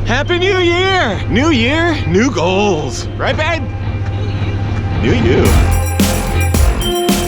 Happy New Year! New year, new goals. Right, babe? New you.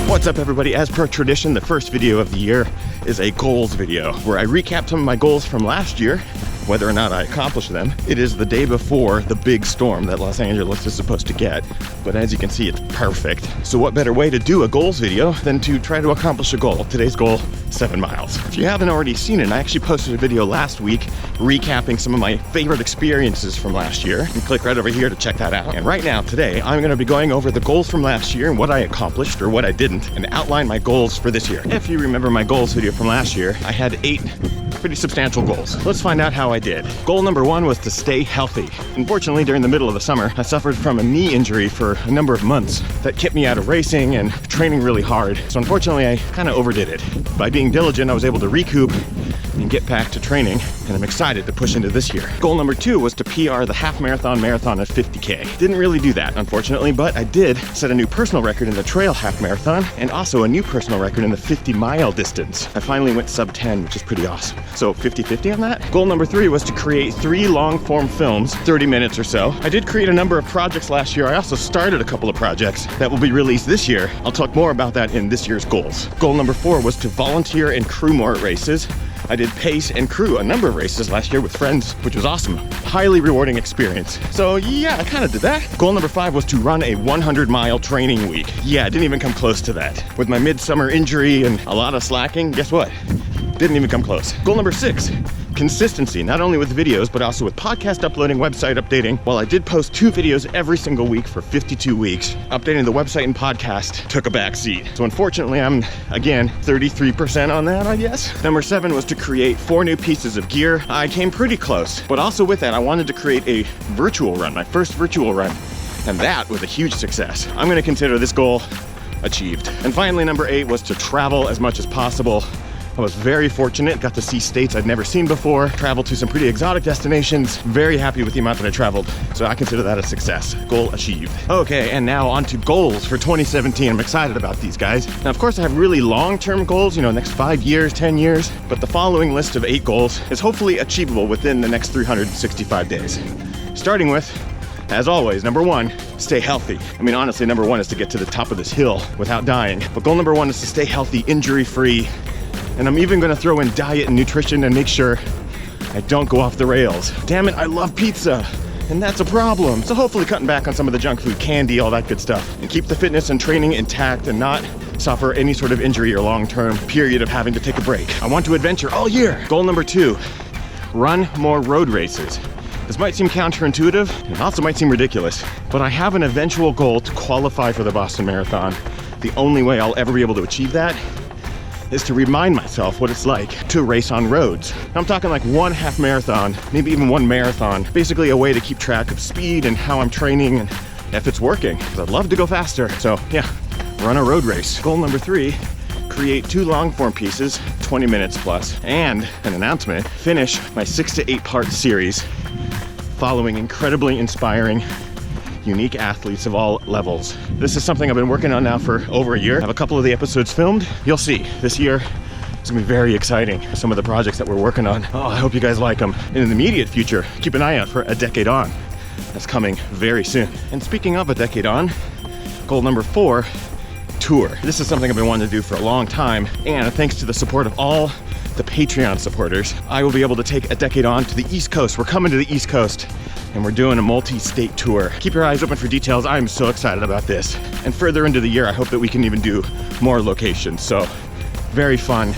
What's up, everybody? As per tradition, the first video of the year is a goals video where I recap some of my goals from last year, whether or not I accomplished them. It is the day before the big storm that Los Angeles is supposed to get, but as you can see, it's perfect. So what better way to do a goals video than to try to accomplish a goal? Today's goal, 7 miles. If you haven't already seen it, I actually posted a video last week recapping some of my favorite experiences from last year. You can click right over here to check that out. And right now, today, I'm gonna be going over the goals from last year and what I accomplished or what I didn't, and outline my goals for this year. If you remember my goals video from last year, I had 8 pretty substantial goals. Let's find out how I did. Goal number 1 was to stay healthy. Unfortunately, during the middle of the summer, I suffered from a knee injury for a number of months that kept me out of racing and training really hard. So unfortunately, I kind of overdid it. By being diligent, I was able to recoup and get back to training, and I'm excited to push into this year. Goal number 2 was to PR the half marathon at 50K. Didn't really do that, unfortunately, but I did set a new personal record in the trail half marathon and also a new personal record in the 50-mile distance. I finally went sub 10, which is pretty awesome. So 50-50 on that. Goal number 3 was to create 3 long-form films, 30 minutes or so. I did create a number of projects last year. I also started a couple of projects that will be released this year. I'll talk more about that in this year's goals. Goal number 4 was to volunteer and crew more at races. I did pace and crew a number of races last year with friends, which was awesome. Highly rewarding experience. So yeah, I kind of did that. Goal number 5 was to run a 100-mile training week. Yeah, I didn't even come close to that. With my midsummer injury and a lot of slacking, guess what? Didn't even come close. Goal number 6, consistency, not only with videos, but also with podcast uploading, website updating. While I did post 2 videos every single week for 52 weeks, updating the website and podcast took a back seat. So unfortunately, I'm, again, 33% on that, I guess. Number 7 was to create 4 new pieces of gear. I came pretty close, but also with that, I wanted to create a virtual run, my first virtual run, and that was a huge success. I'm gonna consider this goal achieved. And finally, number 8 was to travel as much as possible. I was very fortunate, got to see states I'd never seen before, traveled to some pretty exotic destinations, very happy with the amount that I traveled, so I consider that a success. Goal achieved. Okay, and now on to goals for 2017. I'm excited about these, guys. Now, of course, I have really long-term goals, next 5 years, 10 years, but the following list of 8 goals is hopefully achievable within the next 365 days. Starting with, as always, number 1, stay healthy. I mean, honestly, number 1 is to get to the top of this hill without dying, but goal number 1 is to stay healthy, injury-free. And I'm even gonna throw in diet and nutrition and make sure I don't go off the rails. Damn it, I love pizza, and that's a problem. So hopefully cutting back on some of the junk food, candy, all that good stuff, and keep the fitness and training intact and not suffer any sort of injury or long-term period of having to take a break. I want to adventure all year. Goal number 2, run more road races. This might seem counterintuitive, and also might seem ridiculous, but I have an eventual goal to qualify for the Boston Marathon. The only way I'll ever be able to achieve that is to remind myself what it's like to race on roads. I'm talking like 1 half marathon, maybe even 1 marathon. Basically a way to keep track of speed and how I'm training and if it's working, because I'd love to go faster. So yeah, run a road race. Goal number 3, create 2 long form pieces, 20 minutes plus, and an announcement, finish my 6 to 8 part series following incredibly inspiring unique athletes of all levels. This is something I've been working on now for over a year. I have a couple of the episodes filmed. You'll see, this year it's gonna be very exciting. Some of the projects that we're working on. Oh, I hope you guys like them. And in the immediate future, keep an eye out for A Decade On. That's coming very soon. And speaking of A Decade On, goal number 4, tour. This is something I've been wanting to do for a long time, and thanks to the support of all the Patreon supporters, I will be able to take A Decade On to the East Coast. We're coming to the East Coast, and we're doing a multi-state tour. Keep your eyes open for details. I'm so excited about this. And further into the year, I hope that we can even do more locations. So, very fun.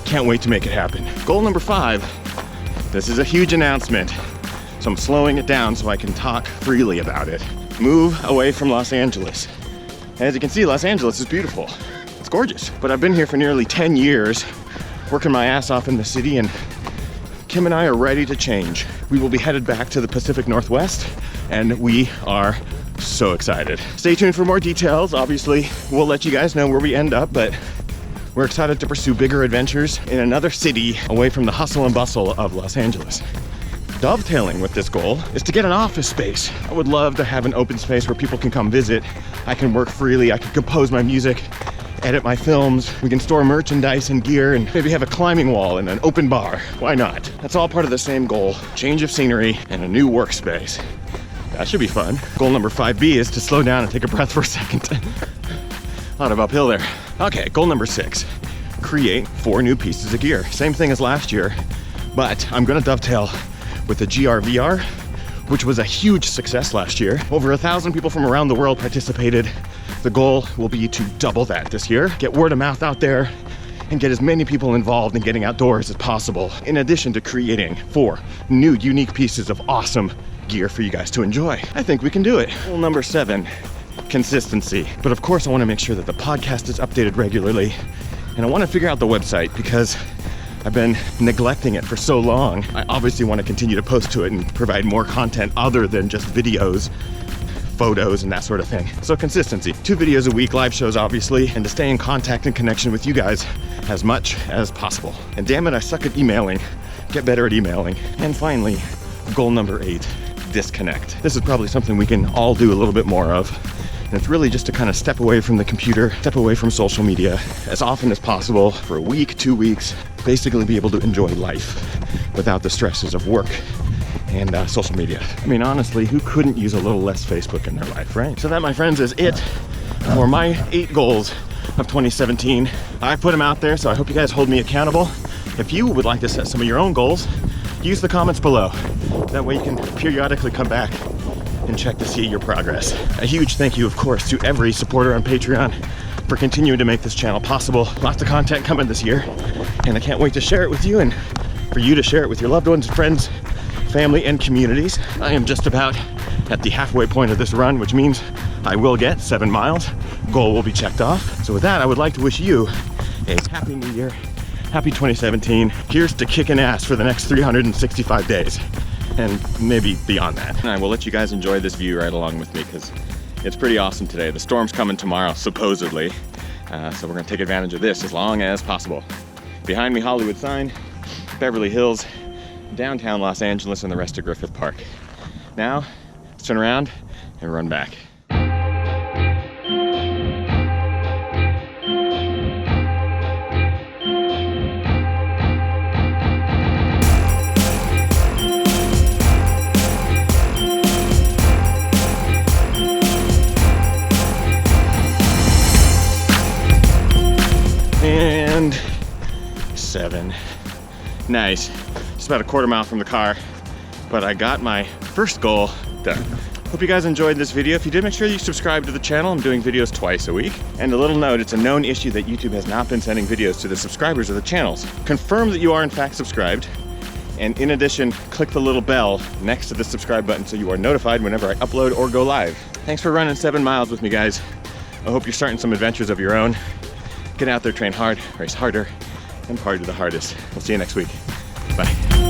Can't wait to make it happen. Goal number 5, this is a huge announcement, so I'm slowing it down so I can talk freely about it. Move away from Los Angeles. As you can see, Los Angeles is beautiful. It's gorgeous. But I've been here for nearly 10 years, working my ass off in the city, and Kim and I are ready to change. We will be headed back to the Pacific Northwest, and we are so excited. Stay tuned for more details. Obviously, we'll let you guys know where we end up, but we're excited to pursue bigger adventures in another city away from the hustle and bustle of Los Angeles. Dovetailing with this goal is to get an office space. I would love to have an open space where people can come visit. I can work freely, I can compose my music, edit my films. We can store merchandise and gear and maybe have a climbing wall and an open bar. Why not? That's all part of the same goal. Change of scenery and a new workspace. That should be fun. Goal number 5B is to slow down and take a breath for a second. A lot of uphill there. Okay, goal number 6. Create 4 new pieces of gear. Same thing as last year, but I'm gonna dovetail with the GRVR, which was a huge success last year. Over 1,000 people from around the world participated. The goal will be to double that this year. Get word of mouth out there and get as many people involved in getting outdoors as possible, in addition to creating 4 new unique pieces of awesome gear for you guys to enjoy. I think we can do it. Goal number 7, consistency. But of course I wanna make sure that the podcast is updated regularly, and I wanna figure out the website because I've been neglecting it for so long. I obviously want to continue to post to it and provide more content other than just videos, photos, and that sort of thing. So consistency, 2 videos a week, live shows obviously, and to stay in contact and connection with you guys as much as possible. And damn it, I suck at emailing. Get better at emailing. And finally, goal number 8, disconnect. This is probably something we can all do a little bit more of. And it's really just to kind of step away from the computer, step away from social media as often as possible for a week, 2 weeks, basically be able to enjoy life without the stresses of work and social media. I mean, honestly, who couldn't use a little less Facebook in their life, right? So that, my friends, is it for my 8 goals of 2017. I put them out there, so I hope you guys hold me accountable. If you would like to set some of your own goals, use the comments below. That way you can periodically come back and check to see your progress. A huge thank you, of course, to every supporter on Patreon for continuing to make this channel possible. Lots of content coming this year, and I can't wait to share it with you and for you to share it with your loved ones, friends, family, and communities. I am just about at the halfway point of this run, which means I will get 7 miles. Goal will be checked off. So with that, I would like to wish you a happy new year, happy 2017. Here's to kicking ass for the next 365 days. And maybe beyond that. And I will let you guys enjoy this view right along with me because it's pretty awesome today. The storm's coming tomorrow, supposedly. So we're gonna take advantage of this as long as possible. Behind me, Hollywood sign, Beverly Hills, downtown Los Angeles, and the rest of Griffith Park. Now, let's turn around and run back. And 7. Nice. Just about a quarter mile from the car, but I got my first goal done. Hope you guys enjoyed this video. If you did, make sure you subscribe to the channel. I'm doing videos twice a week. And a little note, it's a known issue that YouTube has not been sending videos to the subscribers of the channels. Confirm that you are in fact subscribed. And in addition, click the little bell next to the subscribe button so you are notified whenever I upload or go live. Thanks for running 7 miles with me, guys. I hope you're starting some adventures of your own. Get out there, train hard, race harder, and party the hardest. We'll see you next week. Bye.